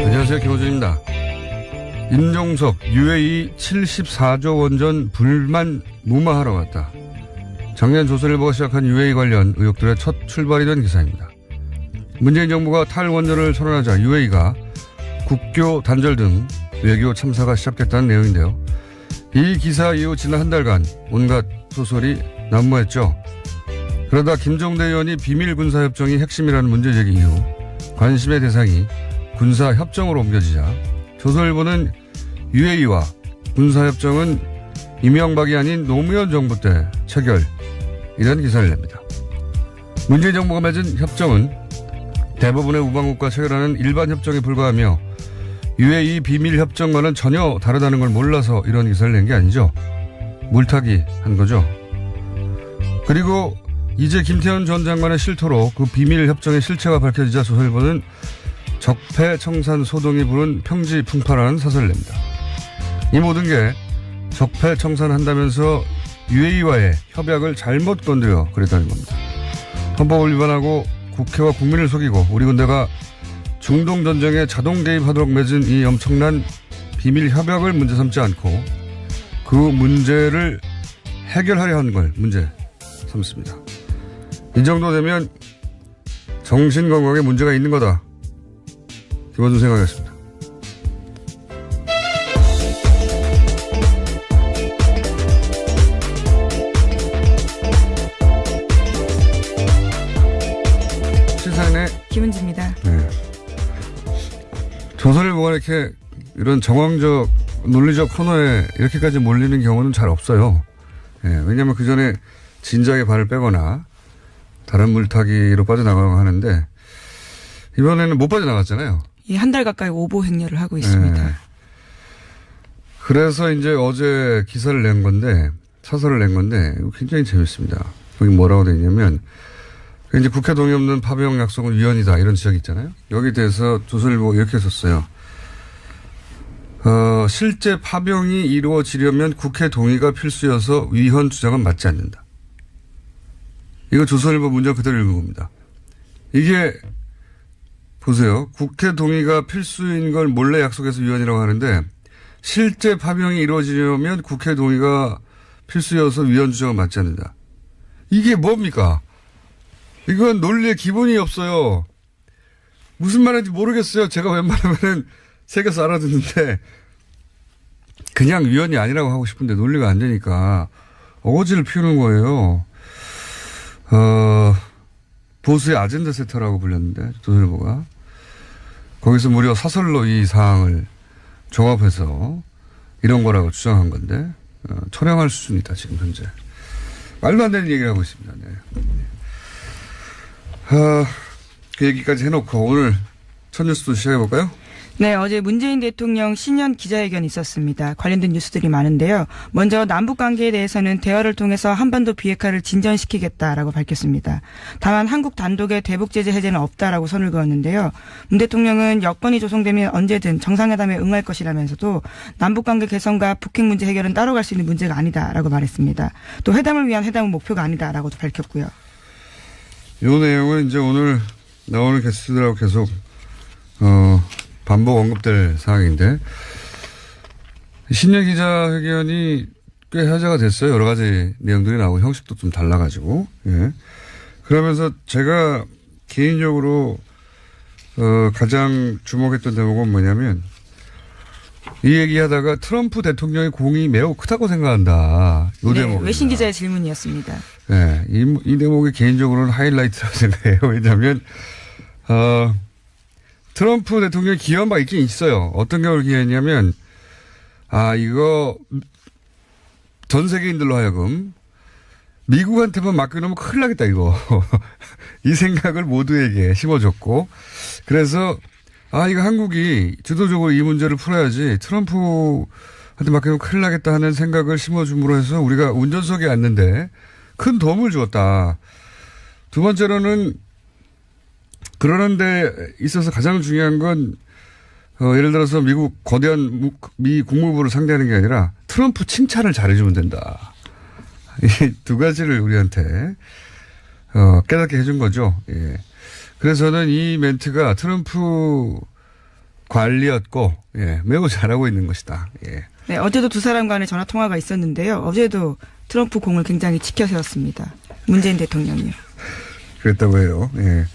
안녕하세요. 김호준입니다. 임종석 UAE 74조 원전 불만 무마하러 갔다. 작년 조선일보가 시작한 UAE 관련 의혹들의 첫 출발이 된 기사입니다. 문재인 정부가 탈원전을 선언하자 UAE가 국교 단절 등 외교 참사가 시작됐다는 내용인데요. 이 기사 이후 지난 한 달간 온갖 소설이 난무했죠. 그러다 김종대 의원이 비밀 군사협정이 핵심이라는 문제 제기 이후 관심의 대상이 군사협정으로 옮겨지자 조선일보는 UAE와 군사협정은 이명박이 아닌 노무현 정부 때 체결, 이런 기사를 냅니다. 문재인 정부가 맺은 협정은 대부분의 우방국과 체결하는 일반 협정에 불과하며 UAE 비밀협정과는 전혀 다르다는 걸 몰라서 이런 기사를 낸 게 아니죠. 물타기 한 거죠. 그리고 이제 김태현 전 장관의 실토로 그 비밀협정의 실체가 밝혀지자 조선일보는 적폐청산 소동이 부른 평지풍파라는 사설을 냅니다. 이 모든 게 적폐청산한다면서 UAE와의 협약을 잘못 건드려 그랬다는 겁니다. 헌법을 위반하고 국회와 국민을 속이고 우리 군대가 중동전쟁에 자동 개입하도록 맺은 이 엄청난 비밀협약을 문제 삼지 않고 그 문제를 해결하려 하는 걸 문제 삼습니다. 이 정도 되면 정신건강에 문제가 있는 거다. 김어준 생각이었습니다. 시사인의 김은지입니다. 네. 조선일보가 이렇게 이런 정황적 논리적 코너에 이렇게까지 몰리는 경우는 잘 없어요. 네. 왜냐하면 그 전에 진작에 발을 빼거나 다른 물타기로 빠져나가고 하는데 이번에는 못 빠져나갔잖아요. 예, 한 달 가까이 오보 행렬을 하고 있습니다. 네. 그래서 이제 어제 기사를 낸 건데, 사설을 낸 건데, 굉장히 재밌습니다. 거기 뭐라고 되어 있냐면, 이제 국회 동의 없는 파병 약속은 위헌이다, 이런 지적이 있잖아요. 여기에 대해서 조선일보가 이렇게 썼어요. 실제 파병이 이루어지려면 국회 동의가 필수여서 위헌 주장은 맞지 않는다. 이거 조선일보 문장 그대로 읽은 겁니다. 이게 보세요. 국회 동의가 필수인 걸 몰래 약속해서 위헌이라고 하는데 실제 파병이 이루어지려면 국회 동의가 필수여서 위헌 주장은 맞지 않는다. 이게 뭡니까? 이건 논리의 기본이 없어요. 무슨 말인지 모르겠어요. 제가 웬만하면 새겨서 알아듣는데 그냥 위헌이 아니라고 하고 싶은데 논리가 안 되니까 어거지를 피우는 거예요. 보수의 아젠다 세터라고 불렸는데 조선일보가 거기서 무려 사설로 이 사항을 종합해서 이런 거라고 주장한 건데 철회할 수준이다 지금 현재. 말도 안 되는 얘기를 하고 있습니다. 네. 그 얘기까지 해놓고 오늘 첫 뉴스도 시작해볼까요? 네, 어제 문재인 대통령 신년 기자회견이 있었습니다. 관련된 뉴스들이 많은데요. 먼저 남북 관계에 대해서는 대화를 통해서 한반도 비핵화를 진전시키겠다라고 밝혔습니다. 다만 한국 단독의 대북 제재 해제는 없다라고 선을 그었는데요. 문 대통령은 여건이 조성되면 언제든 정상회담에 응할 것이라면서도 남북 관계 개선과 북핵 문제 해결은 따로 갈 수 있는 문제가 아니다라고 말했습니다. 또 회담을 위한 회담은 목표가 아니다라고도 밝혔고요. 이 내용은 이제 오늘 나오는 게스트들하고 계속 반복 언급될 사항인데 신년 기자회견이 꽤 화제가 됐어요. 여러 가지 내용들이 나오고 형식도 좀 달라가지고. 예. 그러면서 제가 개인적으로 가장 주목했던 대목은 뭐냐면 이 얘기하다가 트럼프 대통령의 공이 매우 크다고 생각한다. 이 네, 대목. 외신 기자의 질문이었습니다. 네, 이 대목이 개인적으로는 하이라이트라고 생각해요. 왜냐하면 트럼프 대통령이 기여한 바 있긴 있어요. 어떤 경우를 기여했냐면 이거 전 세계인들로 하여금 미국한테만 맡겨놓으면 큰일 나겠다 이거. 이 생각을 모두에게 심어줬고 그래서 이거 한국이 주도적으로 이 문제를 풀어야지 트럼프한테 맡기면 큰일 나겠다 하는 생각을 심어줌으로 해서 우리가 운전석에 앉는데 큰 도움을 주었다. 두 번째로는 그러는 데 있어서 가장 중요한 건 예를 들어서 미국 거대한 미 국무부를 상대하는 게 아니라 트럼프 칭찬을 잘해주면 된다. 이 두 가지를 우리한테 깨닫게 해준 거죠. 예. 그래서 저는 이 멘트가 트럼프 관리였고, 예, 매우 잘하고 있는 것이다. 예. 네, 어제도 두 사람 간의 전화 통화가 있었는데요. 어제도 트럼프 공을 굉장히 지켜 세웠습니다. 문재인 대통령이요. 그랬다고 해요. 예.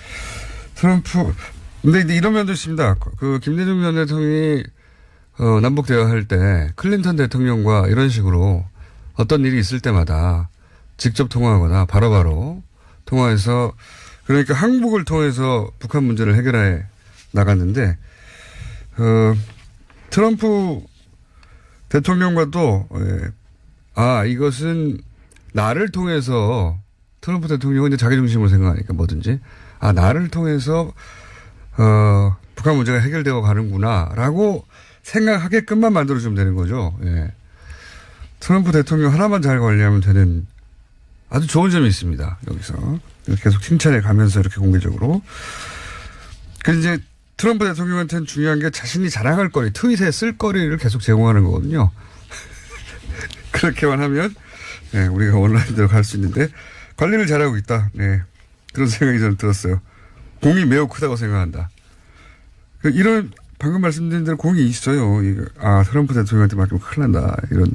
트럼프, 근데 이런 면도 있습니다. 그 김대중 전 대통령이 남북 대화할 때 클린턴 대통령과 이런 식으로 어떤 일이 있을 때마다 직접 통화하거나 바로바로 통화해서 그러니까 항복을 통해서 북한 문제를 해결해 나갔는데 트럼프 대통령과도 이것은 나를 통해서 트럼프 대통령은 이제 자기 중심으로 생각하니까 뭐든지 나를 통해서 북한 문제가 해결되어 가는구나라고 생각하게끔만 만들어주면 되는 거죠. 예. 트럼프 대통령 하나만 잘 관리하면 되는 아주 좋은 점이 있습니다. 여기서 계속 칭찬해 가면서 이렇게 공개적으로. 그런데 이제 트럼프 대통령한테는 중요한 게 자신이 자랑할 거리, 트윗에 쓸 거리를 계속 제공하는 거거든요. 그렇게만 하면 네, 우리가 원하는 대로 갈 수 있는데 관리를 잘하고 있다. 네. 그런 생각이 저는 들었어요. 공이 매우 크다고 생각한다. 이런 방금 말씀드린 대로 공이 있어요. 트럼프 대통령한테 맡기면 큰일 난다. 이런.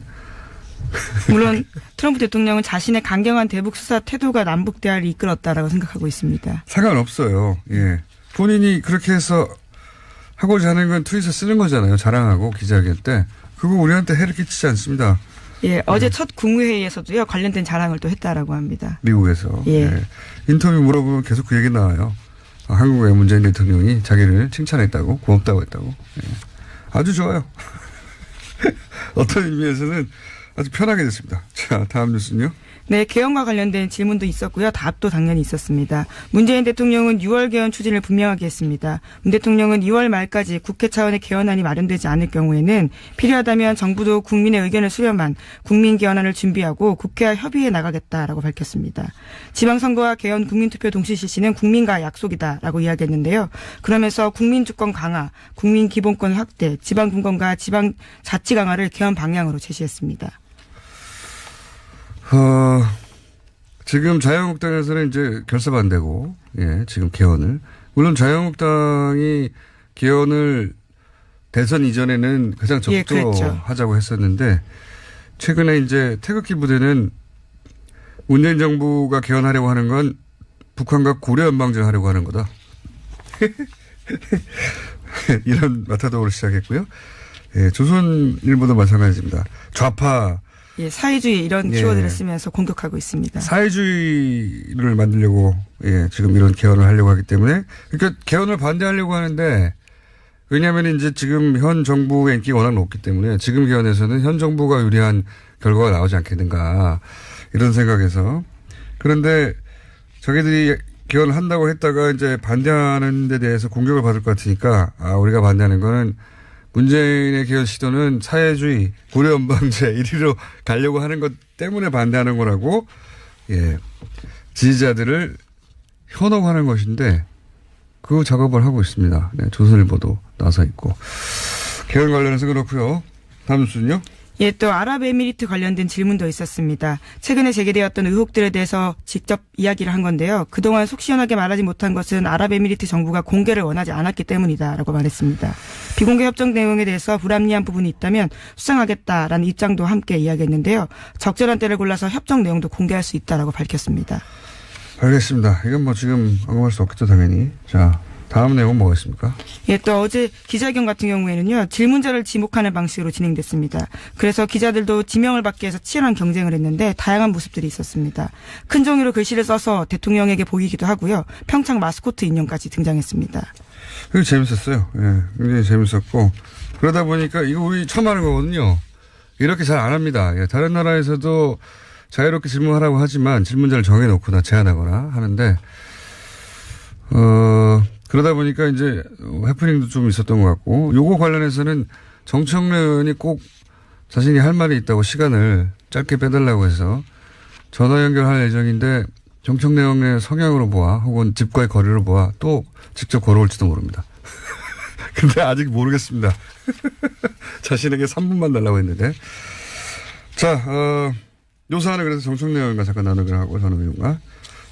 물론 트럼프 대통령은 자신의 강경한 대북 수사 태도가 남북 대화를 이끌었다라고 생각하고 있습니다. 상관없어요. 예. 본인이 그렇게 해서 하고자 하는 건 트윗에 쓰는 거잖아요. 자랑하고 기자회견 때. 그거 우리한테 해를 끼치지 않습니다. 예, 어제 첫 국무회의에서도요, 관련된 자랑을 또 했다라고 합니다. 미국에서. 예. 예. 인터뷰 물어보면 계속 그 얘기 나와요. 한국의 문재인 대통령이 자기를 칭찬했다고, 고맙다고 했다고. 예. 아주 좋아요. 어떤 의미에서는 아주 편하게 됐습니다. 자, 다음 뉴스는요. 네, 개헌과 관련된 질문도 있었고요. 답도 당연히 있었습니다. 문재인 대통령은 6월 개헌 추진을 분명하게 했습니다. 문 대통령은 2월 말까지 국회 차원의 개헌안이 마련되지 않을 경우에는 필요하다면 정부도 국민의 의견을 수렴한 국민 개헌안을 준비하고 국회와 협의해 나가겠다라고 밝혔습니다. 지방선거와 개헌 국민투표 동시 실시는 국민과 약속이다라고 이야기했는데요. 그러면서 국민주권 강화, 국민기본권 확대, 지방분권과 지방자치 강화를 개헌 방향으로 제시했습니다. 지금 자유한국당에서는 이제 결사 반대고, 예, 지금 개헌을. 물론 자유한국당이 개헌을 대선 이전에는 가장 적극적으로 하자고 했었는데, 최근에 이제 태극기 부대는 문재인 정부가 개헌하려고 하는 건 북한과 고려 연방제를 하려고 하는 거다. 이런 마타도를 시작했고요. 예, 조선일보도 마찬가지입니다. 좌파. 예, 사회주의 이런 키워드를 쓰면서 공격하고 있습니다. 사회주의를 만들려고 지금 이런 개헌을 하려고 하기 때문에 그러니까 개헌을 반대하려고 하는데 왜냐하면 이제 지금 현 정부의 인기가 워낙 높기 때문에 지금 개헌에서는 현 정부가 유리한 결과가 나오지 않겠는가 이런 생각에서 그런데 자기들이 개헌을 한다고 했다가 이제 반대하는 데 대해서 공격을 받을 것 같으니까 우리가 반대하는 거는 문재인의 개헌 시도는 사회주의, 고려연방제 1위로 가려고 하는 것 때문에 반대하는 거라고, 예, 지지자들을 현혹하는 것인데, 그 작업을 하고 있습니다. 네, 조선일보도 나서 있고. 개헌 관련해서 그렇고요. 다음 뉴스는요? 예, 또 아랍에미리트 관련된 질문도 있었습니다. 최근에 제기되었던 의혹들에 대해서 직접 이야기를 한 건데요. 그동안 속 시원하게 말하지 못한 것은 아랍에미리트 정부가 공개를 원하지 않았기 때문이다라고 말했습니다. 비공개 협정 내용에 대해서 불합리한 부분이 있다면 수정하겠다라는 입장도 함께 이야기했는데요. 적절한 때를 골라서 협정 내용도 공개할 수 있다라고 밝혔습니다. 알겠습니다. 이건 뭐 지금 언급할 수 없겠죠, 당연히. 자. 다음 내용은 뭐가 있습니까? 예, 또 어제 기자회견 같은 경우에는요, 질문자를 지목하는 방식으로 진행됐습니다. 그래서 기자들도 지명을 받기 위해서 치열한 경쟁을 했는데 다양한 모습들이 있었습니다. 큰 종이로 글씨를 써서 대통령에게 보이기도 하고요. 평창 마스코트 인형까지 등장했습니다. 이거 재밌었어요. 예, 굉장히 재밌었고 그러다 보니까 이거 우리 처음 하는 거거든요. 이렇게 잘 안 합니다. 예, 다른 나라에서도 자유롭게 질문하라고 하지만 질문자를 정해놓거나 제한하거나 하는데 그러다 보니까 이제 해프닝도 좀 있었던 것 같고 요거 관련해서는 정청래 의원이 꼭 자신이 할 말이 있다고 시간을 짧게 빼달라고 해서 전화 연결할 예정인데 정청래 의원의 성향으로 보아 혹은 집과의 거리로 보아 또 직접 걸어올지도 모릅니다. 근데 아직 모르겠습니다. 자신에게 3분만 달라고 했는데. 자, 요 사안을 그래서 정청래 의원과 잠깐 나누기로 하고 전 의원과.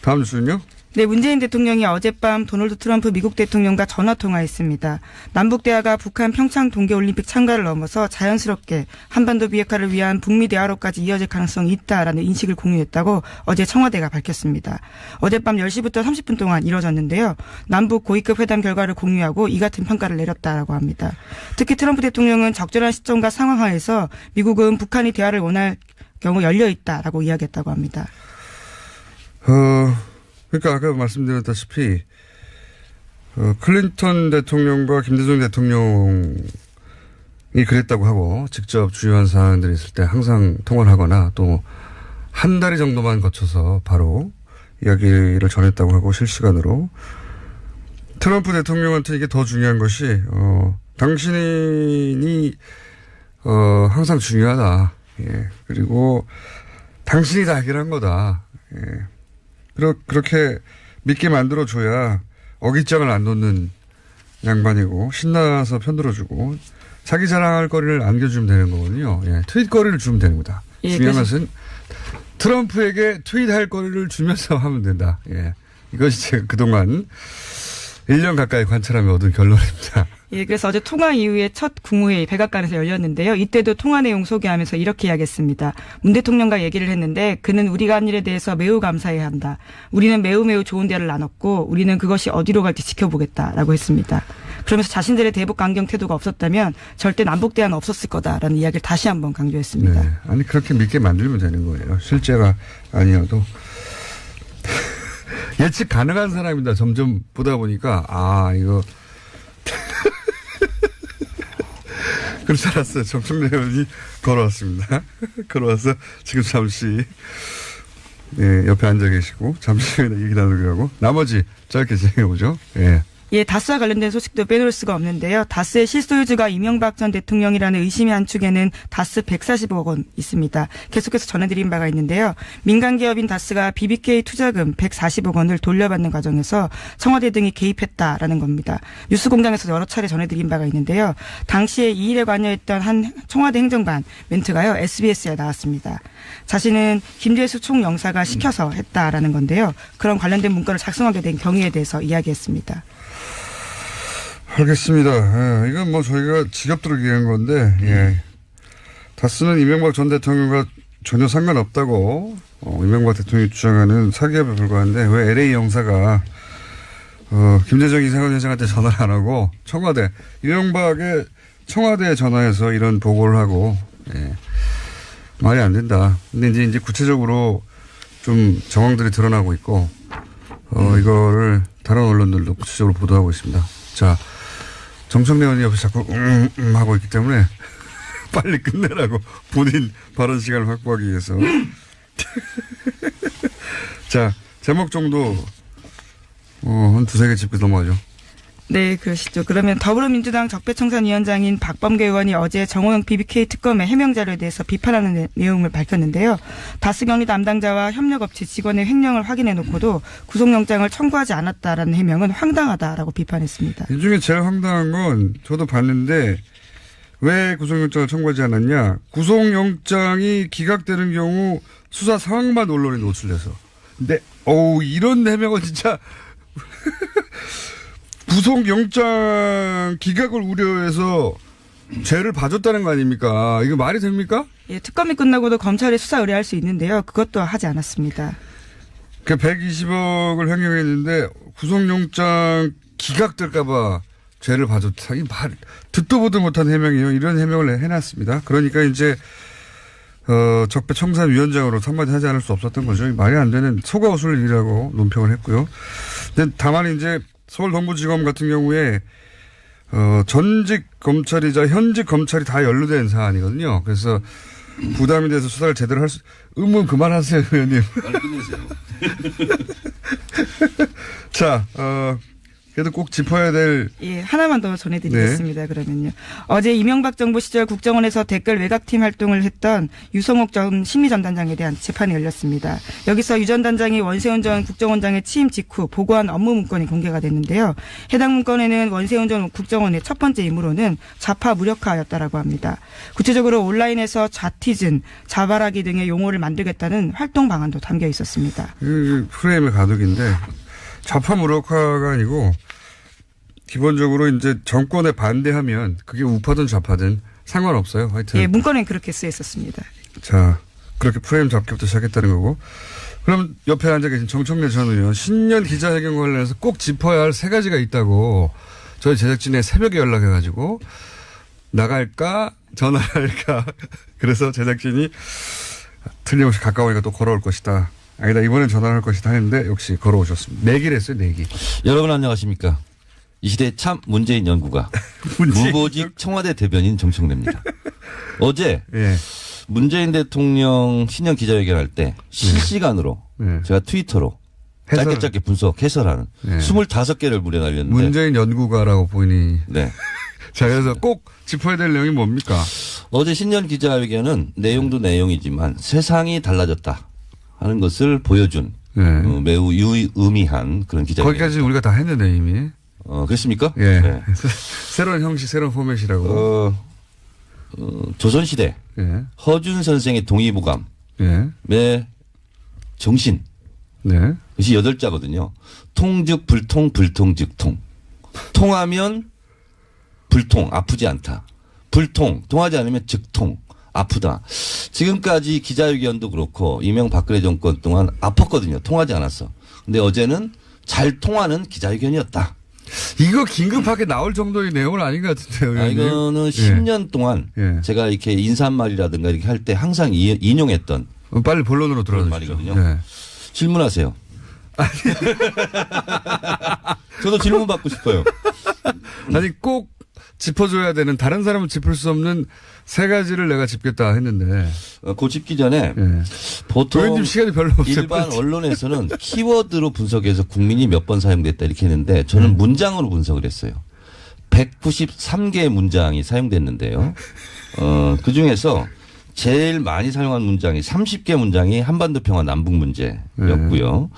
다음 뉴스는요? 네, 문재인 대통령이 어젯밤 도널드 트럼프 미국 대통령과 전화통화했습니다. 남북 대화가 북한 평창 동계올림픽 참가를 넘어서 자연스럽게 한반도 비핵화를 위한 북미 대화로까지 이어질 가능성이 있다라는 인식을 공유했다고 어제 청와대가 밝혔습니다. 어젯밤 10시부터 30분 동안 이뤄졌는데요. 남북 고위급 회담 결과를 공유하고 이 같은 평가를 내렸다라고 합니다. 특히 트럼프 대통령은 적절한 시점과 상황 하에서 미국은 북한이 대화를 원할 경우 열려 있다라고 이야기했다고 합니다. 그러니까 아까 말씀드렸다시피 클린턴 대통령과 김대중 대통령이 그랬다고 하고 직접 주요한 사안들이 있을 때 항상 통화를 하거나 또 한 달이 정도만 거쳐서 바로 이야기를 전했다고 하고 실시간으로 트럼프 대통령한테 이게 더 중요한 것이 당신이 항상 중요하다. 예. 그리고 당신이 다 해결한 거다. 예. 그렇게 믿게 만들어줘야 어깃장을 안 놓는 양반이고 신나서 편들어주고 자기 자랑할 거리를 안겨주면 되는 거거든요. 예, 트윗 거리를 주면 되는 거다. 예, 중요한 것은 트럼프에게 트윗할 거리를 주면서 하면 된다. 예, 이것이 제가 그동안 1년 가까이 관찰하며 얻은 결론입니다. 예, 그래서 어제 통화 이후에 첫 국무회의 백악관에서 열렸는데요. 이때도 통화 내용 소개하면서 이렇게 이야기했습니다. 문 대통령과 얘기를 했는데 그는 우리가 한 일에 대해서 매우 감사해야 한다. 우리는 매우 좋은 대화를 나눴고 우리는 그것이 어디로 갈지 지켜보겠다라고 했습니다. 그러면서 자신들의 대북 강경 태도가 없었다면 절대 남북 대화는 없었을 거다라는 이야기를 다시 한번 강조했습니다. 네. 아니 그렇게 믿게 만들면 되는 거예요. 실제가 아니어도. 예측 가능한 사람이다. 점점 보다 보니까 이거 그렇지 않았어요. 정청래 의원이 걸어왔습니다. 걸어와서 지금 잠시 옆에 앉아 계시고 잠시 얘기 나누기로 하고 나머지 짧게 진행해보죠. 예. 예, 다스와 관련된 소식도 빼놓을 수가 없는데요. 다스의 실소유주가 이명박 전 대통령이라는 의심이 한 축에는 다스 140억 원 있습니다. 계속해서 전해드린 바가 있는데요. 민간 기업인 다스가 BBK 투자금 140억 원을 돌려받는 과정에서 청와대 등이 개입했다라는 겁니다. 뉴스공장에서 여러 차례 전해드린 바가 있는데요. 당시에 이 일에 관여했던 한 청와대 행정관 멘트가요. SBS에 나왔습니다. 자신은 김재수 총영사가 시켜서 했다라는 건데요. 그런 관련된 문건을 작성하게 된 경위에 대해서 이야기했습니다. 알겠습니다. 예, 이건 뭐 저희가 직업대로 얘기한 건데, 예. 다스는 이명박 전 대통령과 전혀 상관없다고, 이명박 대통령이 주장하는 사기업에 불과한데, 왜 LA 영사가, 김대중 이상원 회장한테 전화를 안 하고, 이명박의 청와대에 전화해서 이런 보고를 하고, 예. 말이 안 된다. 근데 이제 구체적으로 좀 정황들이 드러나고 있고, 이거를 다른 언론들도 구체적으로 보도하고 있습니다. 자, 정청래 의원이 옆에서 자꾸 하고 있기 때문에 빨리 끝내라고 본인 발언 시간을 확보하기 위해서. 자, 제목 정도 한 두세 개 짚고 넘어가죠. 네, 그러시죠. 그러면 더불어민주당 적폐청산위원장인 박범계 의원이 어제 정호영 BBK 특검의 해명 자료에 대해서 비판하는 내용을 밝혔는데요. 다스경리 담당자와 협력업체 직원의 횡령을 확인해 놓고도 구속영장을 청구하지 않았다라는 해명은 황당하다라고 비판했습니다. 이 중에 제일 황당한 건 저도 봤는데 왜 구속영장을 청구하지 않았냐. 구속영장이 기각되는 경우 수사 상황만 언론에 노출돼서. 근데 이런 해명은 진짜 구속영장 기각을 우려해서 죄를 봐줬다는 거 아닙니까? 이거 말이 됩니까? 예, 특검이 끝나고도 검찰에 수사 의뢰할 수 있는데요. 그것도 하지 않았습니다. 그 120억을 횡령했는데 구속영장 기각될까 봐 죄를 봐줬다. 이 말, 듣도 보도 못한 해명이에요. 이런 해명을 해놨습니다. 그러니까 이제 적폐청산위원장으로 한마디 하지 않을 수 없었던 거죠. 말이 안 되는 속아웃을 일이라고 논평을 했고요. 근데 다만 이제 서울동부지검 같은 경우에 전직 검찰이자 현직 검찰이 다 연루된 사안이거든요. 그래서 부담이 돼서 수사를 제대로 할 수, 의문 그만하세요, 의원님. 빨리 끝내세요. 자, 그래도 꼭 짚어야 될. 예, 하나만 더 전해드리겠습니다. 네. 그러면요. 어제 이명박 정부 시절 국정원에서 댓글 외곽팀 활동을 했던 유성옥 전 심의전단장에 대한 재판이 열렸습니다. 여기서 유 전 단장이 원세훈 전 국정원장의 취임 직후 보고한 업무 문건이 공개가 됐는데요. 해당 문건에는 원세훈 전 국정원의 첫 번째 임무로는 좌파 무력화였다라고 합니다. 구체적으로 온라인에서 좌티즌, 자발하기 등의 용어를 만들겠다는 활동 방안도 담겨 있었습니다. 프레임의 가독인데 좌파 무력화가 아니고 기본적으로 이제 정권에 반대하면 그게 우파든 좌파든 상관없어요. 하여튼. 예, 문건엔 그렇게 쓰여 있었습니다. 자, 그렇게 프레임 잡기부터 시작했다는 거고. 그럼 옆에 앉아 계신 정청래 전 의원 신년 기자회견 관련해서 꼭 짚어야 할 세 가지가 있다고 저희 제작진에 새벽에 연락해가지고 나갈까 전화할까 그래서 제작진이 틀림없이 가까우니까 또 걸어올 것이다. 아니다 이번엔 전화할 것이다 했는데 역시 걸어오셨습니다. 내기를 했어요. 내기. 여러분 안녕하십니까. 이 시대의 참 문재인 연구가 무보직 청와대 대변인 정청래입니다. 어제 예. 문재인 대통령 신년 기자회견할 때 실시간으로 제가 트위터로 짧게 분석 해설하는 25개를 무려 날렸는데 문재인 연구가라고 보이니. 네. 자 그래서 꼭 짚어야 될 내용이 뭡니까? 어제 신년 기자회견은 내용도 내용이지만 세상이 달라졌다 하는 것을 보여준 매우 유의미한 그런 기자회견. 거기까지 우리가 다 했는데 이미. 그렇습니까? 예. 네. 새로운 형식, 새로운 포맷이라고. 조선시대 예. 허준 선생의 동의보감의 예. 정신. 네. 그것이 8자거든요. 통즉 불통, 불통즉 통. 통하면 불통, 아프지 않다. 불통, 통하지 않으면 즉통, 아프다. 지금까지 기자회견도 그렇고 이명박근혜 정권 동안 아팠거든요. 통하지 않았어. 근데 어제는 잘 통하는 기자회견이었다. 이거 긴급하게 나올 정도의 내용은 아닌 것 같은데요. 이거는 10년 동안 제가 이렇게 인사말이라든가 이렇게 할 때 항상 인용했던 빨리 본론으로 들어가죠. 말이거든요. 네. 질문하세요. 저도 질문 받고 싶어요. 아니 꼭 짚어줘야 되는 다른 사람은 짚을 수 없는 세 가지를 내가 짚겠다 했는데 그 짚기 전에 보통 의원님 시간이 별로 없어요. 일반 언론에서는 키워드로 분석해서 국민이 몇 번 사용됐다 이렇게 했는데 저는 문장으로 분석을 했어요. 193개의 문장이 사용됐는데요. 그중에서 제일 많이 사용한 문장이 30개 문장이 한반도 평화 남북 문제였고요.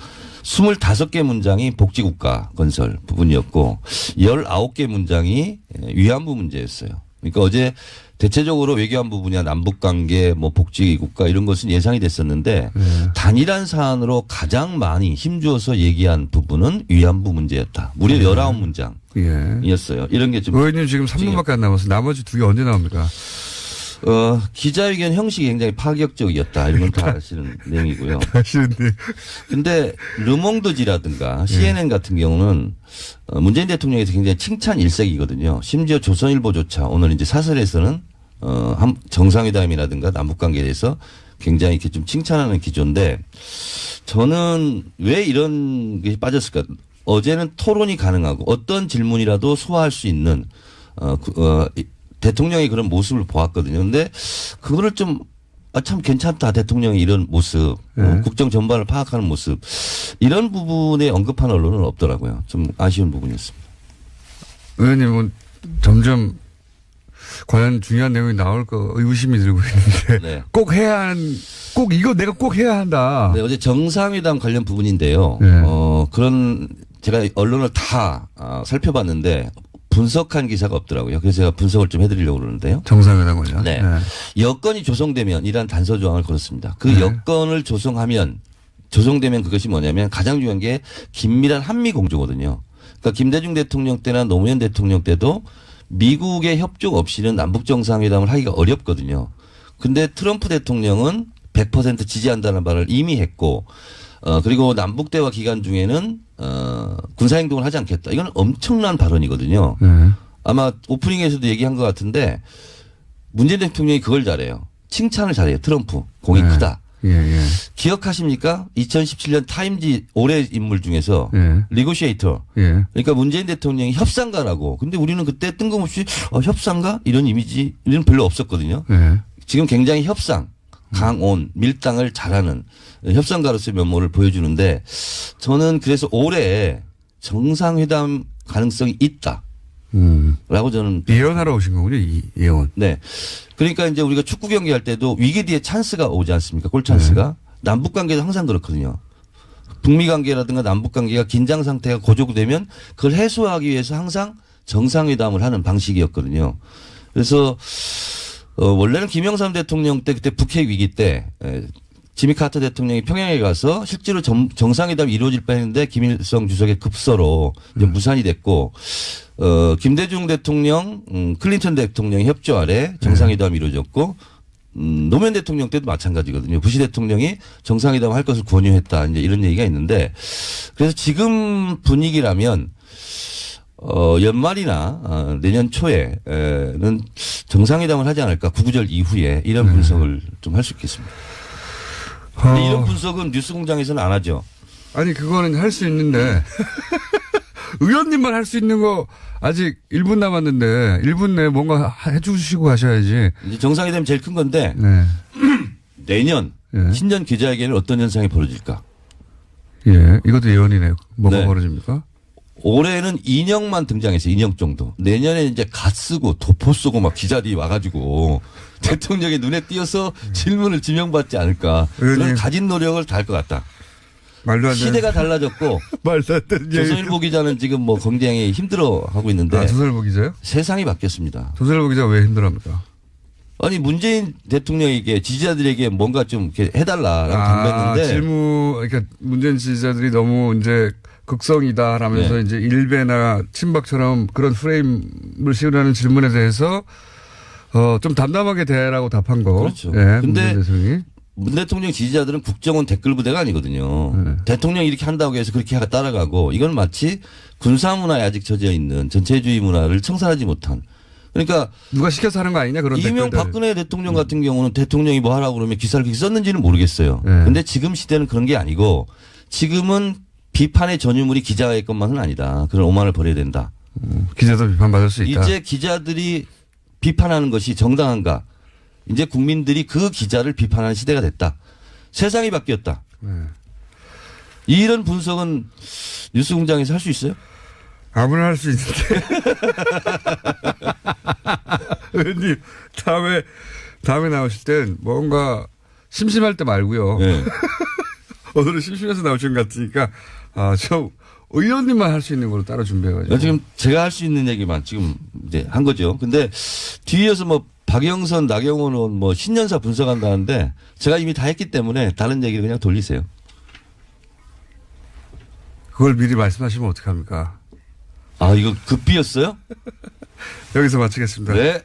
25개 문장이 복지국가 건설 부분이었고 19개 문장이 위안부 문제였어요. 그러니까 어제 대체적으로 외교안보 분야 남북관계 뭐 복지국가 이런 것은 예상이 됐었는데 단일한 사안으로 가장 많이 힘주어서 얘기한 부분은 위안부 문제였다. 무려 19문장이었어요. 이런 게 좀. 의원님 지금 3분밖에 안 남았어요. 나머지 2개 언제 나옵니까? 기자회견 형식이 굉장히 파격적이었다. 이런 건 다 아시는 내용이고요. 아시는데. 근데 르몽드지라든가 CNN 같은 경우는 문재인 대통령에서 굉장히 칭찬 일색이거든요. 심지어 조선일보조차 오늘 이제 사설에서는 정상회담이라든가 남북관계에 대해서 굉장히 이렇게 좀 칭찬하는 기조인데 저는 왜 이런 게 빠졌을까? 어제는 토론이 가능하고 어떤 질문이라도 소화할 수 있는 대통령이 그런 모습을 보았거든요. 근데 그거를 좀 참 괜찮다. 대통령이 이런 모습, 국정 전반을 파악하는 모습 이런 부분에 언급한 언론은 없더라고요. 좀 아쉬운 부분이었습니다. 의원님은 점점 과연 중요한 내용이 나올 거 의구심이 들고 있는데 네. 꼭 이거 내가 꼭 해야 한다. 네, 어제 정상회담 관련 부분인데요. 그런 제가 언론을 다 살펴봤는데 분석한 기사가 없더라고요. 그래서 제가 분석을 좀 해드리려고 그러는데요. 정상회담 관련. 네. 여건이 조성되면 이란 단서 조항을 걸었습니다. 그 여건을 조성되면 그것이 뭐냐면 가장 중요한 게 긴밀한 한미 공조거든요. 그러니까 김대중 대통령 때나 노무현 대통령 때도 미국의 협조 없이는 남북 정상회담을 하기가 어렵거든요. 근데 트럼프 대통령은 100% 지지한다는 말을 이미 했고 그리고 남북 대화 기간 중에는 군사행동을 하지 않겠다. 이건 엄청난 발언이거든요. 아마 오프닝에서도 얘기한 것 같은데 문재인 대통령이 그걸 잘해요. 칭찬을 잘해요. 트럼프. 공이 크다. 기억하십니까? 2017년 타임지 올해 인물 중에서 리고시에이터. 그러니까 문재인 대통령이 협상가라고. 근데 우리는 그때 뜬금없이 협상가? 이런 이미지는 별로 없었거든요. 지금 굉장히 협상. 강온, 밀당을 잘하는 협상가로서의 면모를 보여주는데 저는 그래서 올해 정상회담 가능성이 있다. 라고 저는. 예언하러 오신 거군요, 예언. 네. 그러니까 이제 우리가 축구 경기할 때도 위기 뒤에 찬스가 오지 않습니까? 골 찬스가. 남북 관계도 항상 그렇거든요. 북미 관계라든가 남북 관계가 긴장 상태가 고조되면 그걸 해소하기 위해서 항상 정상회담을 하는 방식이었거든요. 그래서 원래는 김영삼 대통령 때 그때 북핵 위기 때 지미 카터 대통령이 평양에 가서 실제로 정상회담이 이루어질 뻔했는데 김일성 주석의 급서로 이제 무산이 됐고 김대중 대통령, 클린턴 대통령의 협조 아래 정상회담이 이루어졌고 노무현 대통령 때도 마찬가지거든요. 부시 대통령이 정상회담 할 것을 권유했다. 이제 이런 얘기가 있는데 그래서 지금 분위기라면 연말이나 내년 초에는 정상회담을 하지 않을까. 구구절 이후에 이런 분석을 좀 할 수 있겠습니다. 근데 이런 분석은 뉴스공장에서는 안 하죠. 아니 그거는 할 수 있는데 의원님만 할 수 있는 거 아직 1분 남았는데 1분 내에 뭔가 해주시고 하셔야지. 이제 정상회담이 제일 큰 건데 네. 내년 예. 신년 기자회견은 어떤 현상이 벌어질까? 예, 이것도 예언이네요. 뭐가 네. 벌어집니까? 올해는 인형만 등장했어요. 인형 정도. 내년에 이제 갓 쓰고 도포 쓰고 막 기자들이 와가지고 대통령의 눈에 띄어서 질문을 지명받지 않을까. 그런 의원님. 가진 노력을 다할 것 같다. 말도 안 되는. 시대가 달라졌고 말도 안 되는 얘기. 조선일보 기자는 지금 뭐 굉장히 힘들어하고 있는데 아, 조선일보 기자요? 세상이 바뀌었습니다. 조선일보 기자가 왜 힘들어합니까? 아니 문재인 대통령에게 지지자들에게 뭔가 좀 이렇게 해달라라고 당부했는데 질문, 그러니까 문재인 지지자들이 너무 이제 극성이다 라면서 네. 이제 일베나 친박처럼 그런 프레임을 씌우려는 질문에 대해서 좀 담담하게 대라고 답한 거. 그렇죠. 예, 근데 문재인 대통령이. 문 대통령 지지자들은 국정원 댓글 부대가 아니거든요. 네. 대통령이 이렇게 한다고 해서 그렇게 따라가고 이건 마치 군사 문화에 아직 젖어 있는 전체주의 문화를 청산하지 못한. 그러니까 누가 시켜서 하는 거 아니냐 그런 이명 댓글들. 박근혜 대통령 같은 경우는 대통령이 뭐 하라고 그러면 기사를 그렇게 썼는지는 모르겠어요. 네. 근데 지금 시대는 그런 게 아니고 지금은 비판의 전유물이 기자의 것만은 아니다. 그런 오만을 버려야 된다. 기자도 비판받을 수 있다. 이제 기자들이 비판하는 것이 정당한가. 이제 국민들이 그 기자를 비판하는 시대가 됐다. 세상이 바뀌었다. 네. 이런 분석은 뉴스공장에서 할 수 있어요? 아무나 할 수 있는데. 의원님, 다음에 나오실 땐 뭔가 심심할 때 말고요. 네. 오늘은 심심해서 나오신 것 같으니까, 저 의원님만 할 수 있는 걸로 따로 준비해가지고. 지금 제가 할 수 있는 얘기만 지금 이제 한 거죠. 근데 뒤에서 뭐 박영선, 나경원 의원 뭐 신년사 분석한다는데 제가 이미 다 했기 때문에 다른 얘기를 그냥 돌리세요. 그걸 미리 말씀하시면 어떡합니까? 아, 이거 급비였어요? 여기서 마치겠습니다. 네.